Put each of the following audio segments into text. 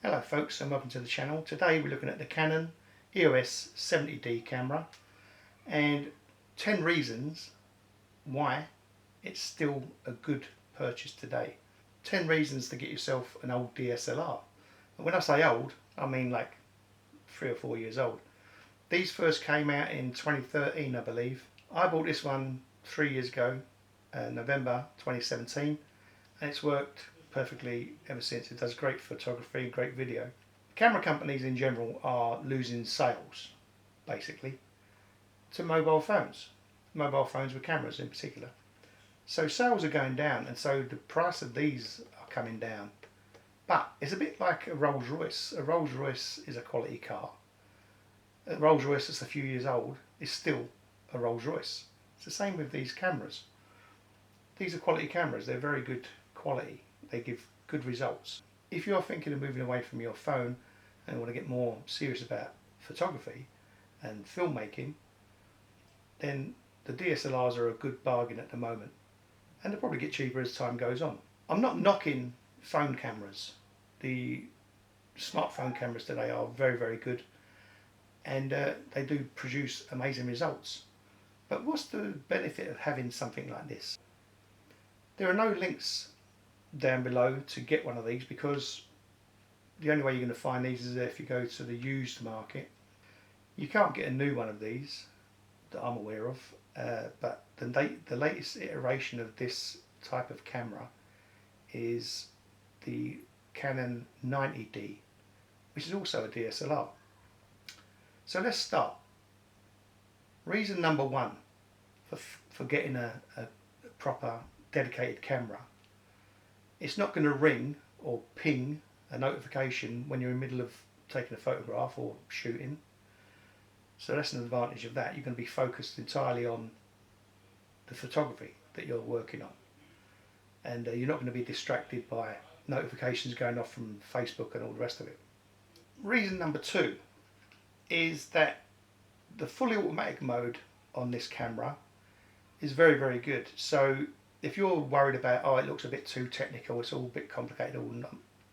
Hello folks and welcome to the channel. Today we're looking at the Canon EOS 70D camera and 10 reasons why it's still a good purchase today. 10 reasons to get yourself an old DSLR. And when I say old, I mean like 3 or 4 years old. These first came out in 2013 I believe. I bought this one 3 years ago, November 2017, and it's worked perfectly ever since. It does great photography, great video. Camera companies in general are losing sales, basically, to mobile phones with cameras in particular. So sales are going down, and so the price of these are coming down. But it's a bit like a Rolls Royce. A Rolls Royce is a quality car. A Rolls Royce that's a few years old is still a Rolls Royce. It's the same with these cameras. These are quality cameras. They're very good quality. They give good results. If you're thinking of moving away from your phone and want to get more serious about photography and filmmaking, then the DSLRs are a good bargain at the moment, and they'll probably get cheaper as time goes on. I'm not knocking phone cameras. The smartphone cameras today are very, very good, and they do produce amazing results. But what's the benefit of having something like this? There are no links down below to get one of these, because the only way you're going to find these is if you go to the used market. You can't get a new one of these that I'm aware of, but the latest iteration of this type of camera is the Canon 90D, which is also a DSLR. So let's start. Reason number one for getting a proper dedicated camera: it's not going to ring or ping a notification when you're in the middle of taking a photograph or shooting. So that's an advantage of that. You're going to be focused entirely on the photography that you're working on, and you're not going to be distracted by notifications going off from Facebook and all the rest of it. Reason number two is that the fully automatic mode on this camera is very, very good. So if you're worried about, oh, it looks a bit too technical, it's all a bit complicated, all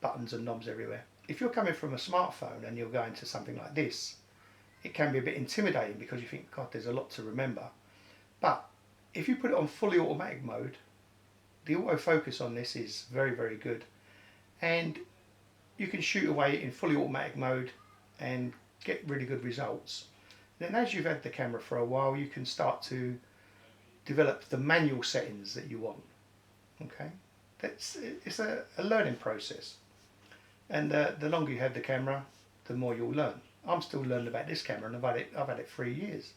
buttons and knobs everywhere. If you're coming from a smartphone and you're going to something like this, it can be a bit intimidating because you think, God, there's a lot to remember. But if you put it on fully automatic mode, the autofocus on this is very, very good. And you can shoot away in fully automatic mode and get really good results. Then as you've had the camera for a while, you can start to develop the manual settings that you want. Okay, it's a learning process, and the longer you have the camera, the more you'll learn. I'm still learning about this camera, and I've had it 3 years,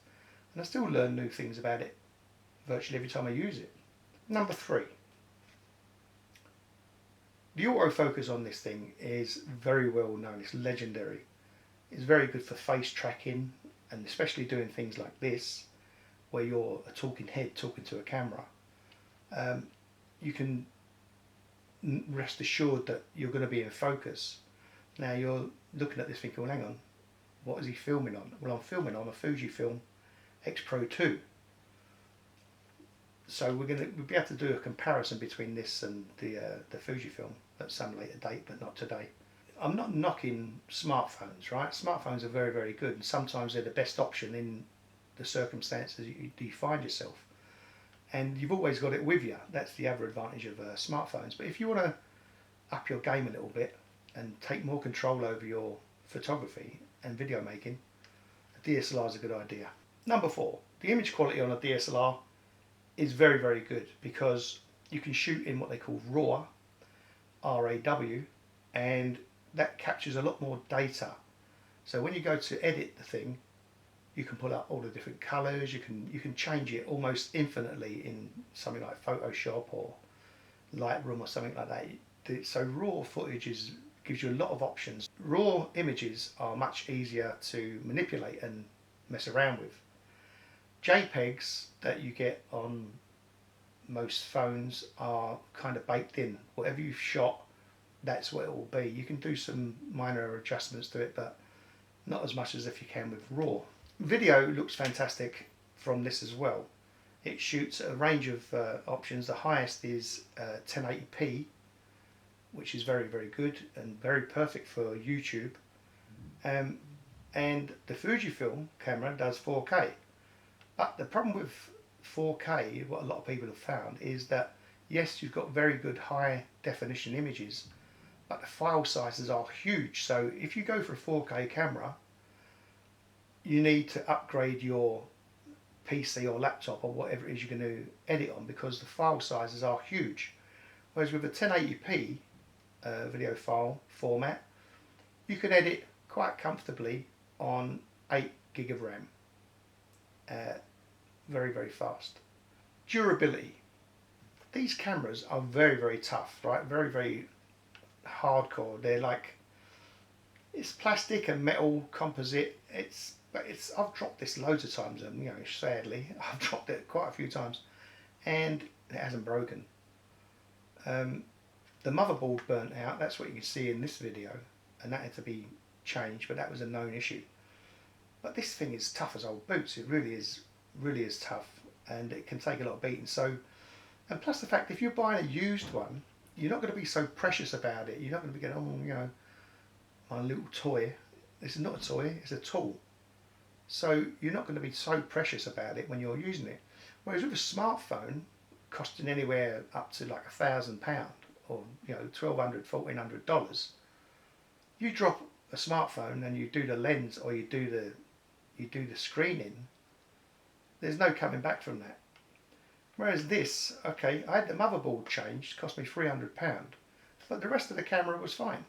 and I still learn new things about it virtually every time I use it. Number three, the autofocus on this thing is very well known. It's legendary. It's very good for face tracking, and especially doing things like this, where you're a talking head talking to a camera. You can rest assured that you're going to be in focus. Now you're looking at this thinking, well, hang on, what is he filming on? Well, I'm filming on a Fujifilm X Pro 2. So we'll be able to do a comparison between this and the Fujifilm at some later date, but not today. I'm not knocking smartphones, right? Smartphones are very, very good, and sometimes they're the best option in the circumstances you find yourself, and you've always got it with you. That's the other advantage of smartphones. But if you want to up your game a little bit and take more control over your photography and video making, a DSLR is a good idea. Number four, the image quality on a DSLR is very, very good, because you can shoot in what they call RAW, R-A-W, and that captures a lot more data. So when you go to edit the thing, you can pull up all the different colours. You can change it almost infinitely in something like Photoshop or Lightroom or something like that. So raw footage gives you a lot of options. Raw images are much easier to manipulate and mess around with. JPEGs that you get on most phones are kind of baked in. Whatever you've shot, that's what it will be. You can do some minor adjustments to it, but not as much as if you can with RAW. Video looks fantastic from this as well. It shoots a range of options. The highest is 1080p, which is very, very good and very perfect for YouTube. And the Fujifilm camera does 4K. But the problem with 4K, what a lot of people have found, is that yes, you've got very good high definition images, but the file sizes are huge. So if you go for a 4K camera, you need to upgrade your PC or laptop or whatever it is you're going to edit on, because the file sizes are huge. Whereas with a 1080p video file format, you can edit quite comfortably on 8 gig of RAM. Very, very fast. Durability. These cameras are very, very tough, right? Very, very hardcore. They're like, it's plastic and metal composite. I've dropped this loads of times, and you know, sadly, I've dropped it quite a few times, and it hasn't broken. The motherboard burnt out. That's what you can see in this video, and that had to be changed, but that was a known issue. But this thing is tough as old boots. It really is tough, and it can take a lot of beating. So, and plus the fact, if you're buying a used one, you're not going to be so precious about it. You're not going to be going, oh, you know, my little toy. This is not a toy, it's a tool. So you're not going to be so precious about it when you're using it. Whereas with a smartphone costing anywhere up to like £1,000 or, you know, $1,200, $1,400, you drop a smartphone and you do the lens or you do the screening, there's no coming back from that. Whereas this, okay, I had the motherboard changed, cost me £300, but the rest of the camera was fine.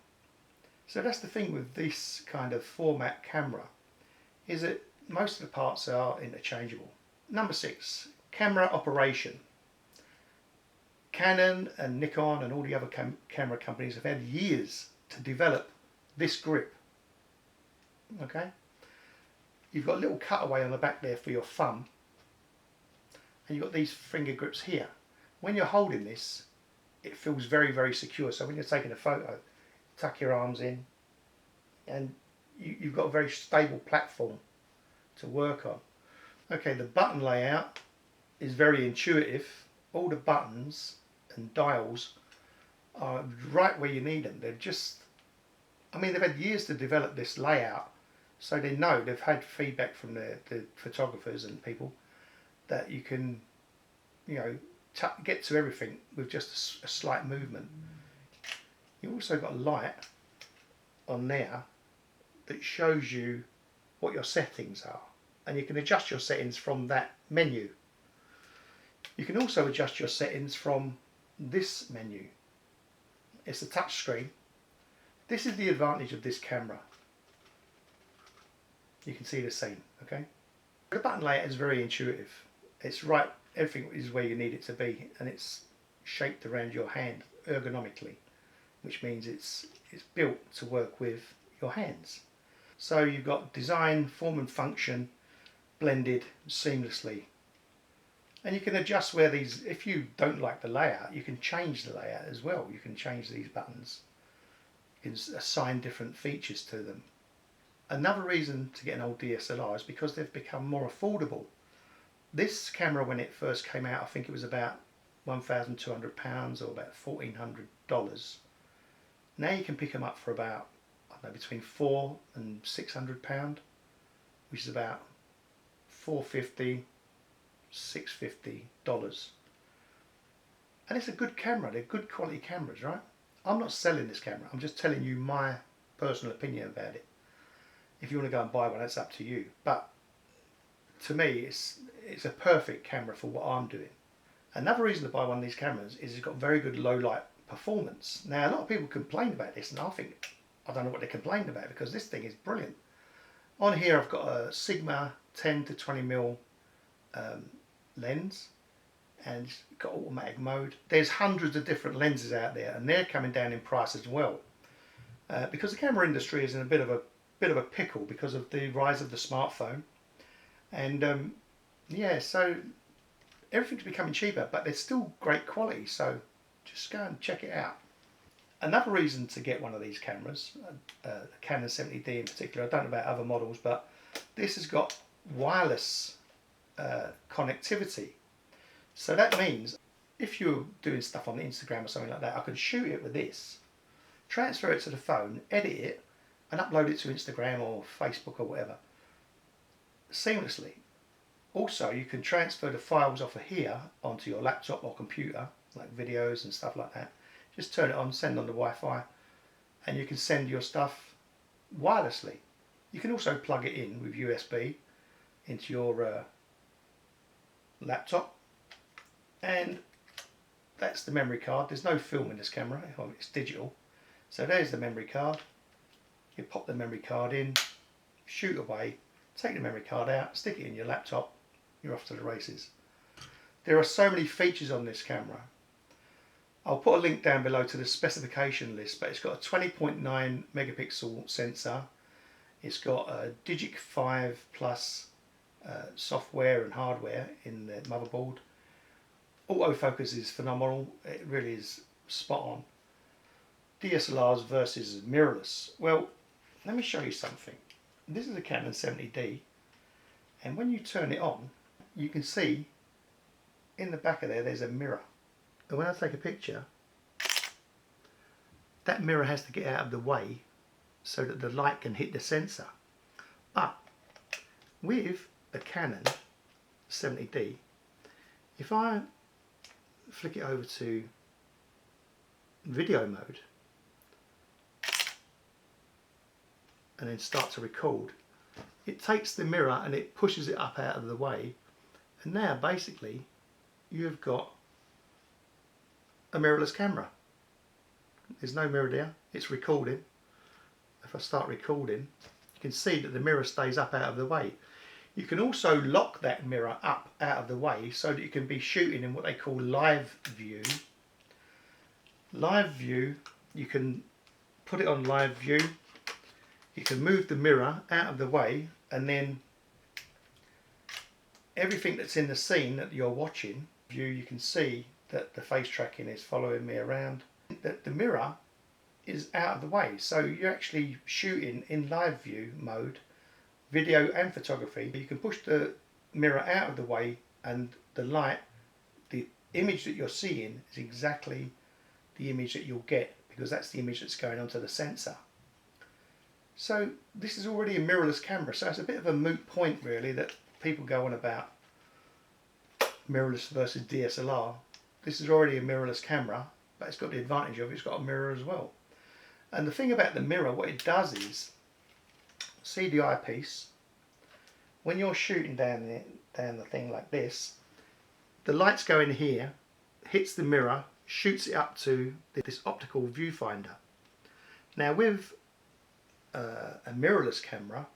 So that's the thing with this kind of format camera, is that most of the parts are interchangeable. Number 6, camera operation. Canon and Nikon and all the other camera companies have had years to develop this grip. Okay, you've got a little cutaway on the back there for your thumb, and you've got these finger grips here. When you're holding this, it feels very, very secure. So when you're taking a photo, tuck your arms in, and you've got a very stable platform to work on. Okay, the button layout is very intuitive. All the buttons and dials are right where you need them. They're just, I mean, they've had years to develop this layout, so they know, they've had feedback from the photographers and people, that you can, you know, get to everything with just a slight movement. You've also got a light on there that shows you what your settings are, and you can adjust your settings from that menu. You can also adjust your settings from this menu. It's a touch screen. This is the advantage of this camera. You can see the scene, okay? The button layout is very intuitive. It's right, everything is where you need it to be, and it's shaped around your hand ergonomically, which means it's built to work with your hands. So you've got design, form and function blended seamlessly. And you can adjust where these, if you don't like the layout, you can change the layout as well. You can change these buttons. You can assign different features to them. Another reason to get an old DSLR is because they've become more affordable. This camera, when it first came out, I think it was about £1,200 or about $1,400. Now you can pick them up for about, I don't know, between £400 and £600, which is about $450, $650. And it's a good camera. They're good quality cameras, right? I'm not selling this camera. I'm just telling you my personal opinion about it. If you want to go and buy one, that's up to you. But to me, it's a perfect camera for what I'm doing. Another reason to buy one of these cameras is it's got very good low light performance. Now, a lot of people complain about this, and I don't know what they complained about, because this thing is brilliant. On here, I've got a Sigma 10 to 20mm lens, and it's got automatic mode. There's hundreds of different lenses out there, and they're coming down in price as well, because the camera industry is in a bit of a pickle because of the rise of the smartphone, and yeah, so everything's becoming cheaper, but they're still great quality. So just go and check it out. Another reason to get one of these cameras, the Canon 70D in particular, I don't know about other models, but this has got wireless connectivity. So that means if you're doing stuff on Instagram or something like that, I can shoot it with this, transfer it to the phone, edit it, and upload it to Instagram or Facebook or whatever seamlessly. Also, you can transfer the files off of here onto your laptop or computer, like videos and stuff like that. Just turn it on, send on the Wi-Fi, and you can send your stuff wirelessly. You can also plug it in with USB into your laptop, and that's the memory card. There's no film in this camera, it's digital. So there's the memory card. You pop the memory card in, shoot away, take the memory card out, stick it in your laptop, you're off to the races. There are so many features on this camera. I'll put a link down below to the specification list, but it's got a 20.9 megapixel sensor. It's got a Digic 5 Plus software and hardware in the motherboard. Autofocus is phenomenal, it really is spot on. DSLRs versus mirrorless. Well, let me show you something. This is a Canon 70D, and when you turn it on, you can see in the back of there's a mirror. And when I take a picture, that mirror has to get out of the way so that the light can hit the sensor. But with a Canon 70D, if I flick it over to video mode and then start to record, it takes the mirror and it pushes it up out of the way, and now basically you've got a mirrorless camera. There's no mirror there, it's recording. If I start recording, you can see that the mirror stays up out of the way. You can also lock that mirror up out of the way so that you can be shooting in what they call live view. Live view, you can put it on live view, you can move the mirror out of the way, and then everything that's in the scene that you're watching, you can see that the face tracking is following me around. That the mirror is out of the way, so you're actually shooting in live view mode, video and photography. You can push the mirror out of the way, and the light, the image that you're seeing is exactly the image that you'll get, because that's the image that's going onto the sensor. So this is already a mirrorless camera, so it's a bit of a moot point really that people go on about mirrorless versus DSLR. This is already a mirrorless camera, but it's got the advantage of it's got a mirror as well. And the thing about the mirror, what it does is, see the eyepiece, when you're shooting down the thing like this, the light's going here, hits the mirror, shoots it up to this optical viewfinder. Now with a mirrorless camera,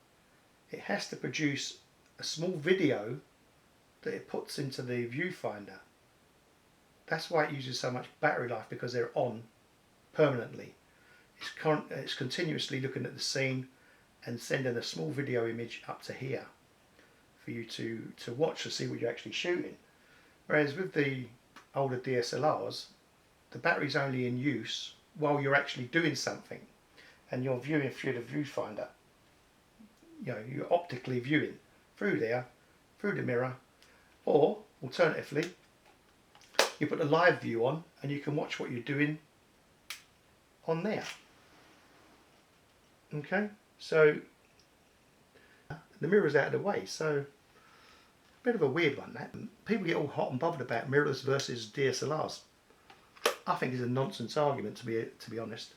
it has to produce a small video that it puts into the viewfinder. That's why it uses so much battery life, because they're on permanently. It's continuously looking at the scene and sending a small video image up to here for you to watch to see what you're actually shooting. Whereas with the older DSLRs, the battery's only in use while you're actually doing something and you're viewing through the viewfinder. You know, you're optically viewing through there, through the mirror, or alternatively, you put the live view on and you can watch what you're doing on there. Okay, so the mirror's out of the way, so a bit of a weird one that. People get all hot and bothered about mirrorless versus DSLRs. I think it's a nonsense argument, to be honest.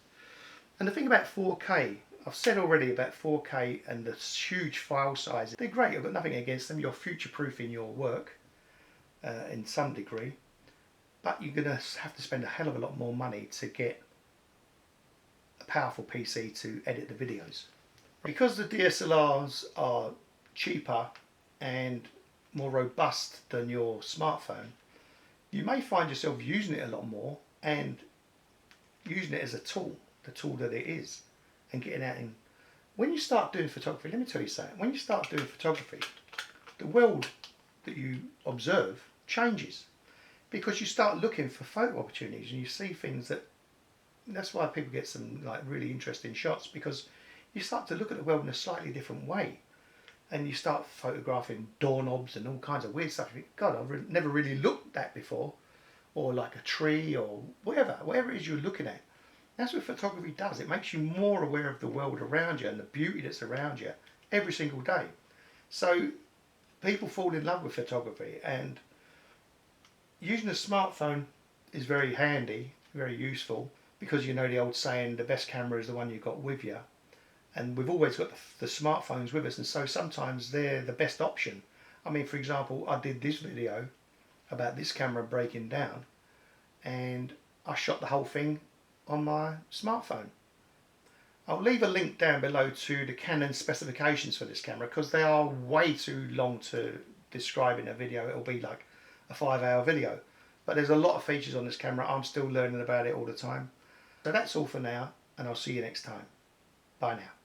And the thing about 4K, I've said already about 4K and the huge file sizes. They're great, I've got nothing against them. You're future-proofing your work in some degree, but you're going to have to spend a hell of a lot more money to get a powerful PC to edit the videos. Because the DSLRs are cheaper and more robust than your smartphone, you may find yourself using it a lot more and using it as a tool, the tool that it is, and getting out in. When you start doing photography, let me tell you something, when you start doing photography, the world that you observe changes, because you start looking for photo opportunities and you see things that's why people get some like really interesting shots, because you start to look at the world in a slightly different way, and you start photographing doorknobs and all kinds of weird stuff. You think, God, I've never really looked at that before, or like a tree or whatever it is you're looking at. That's what photography does. It makes you more aware of the world around you and the beauty that's around you every single day. So people fall in love with photography, and using a smartphone is very handy, very useful, because you know the old saying, the best camera is the one you've got with you. And we've always got the smartphones with us, and so sometimes they're the best option. I mean, for example, I did this video about this camera breaking down, and I shot the whole thing on my smartphone. I'll leave a link down below to the Canon specifications for this camera, because they are way too long to describe in a video. It'll be like a 5-hour video. But there's a lot of features on this camera. I'm still learning about it all the time. So that's all for now, and I'll see you next time. Bye now.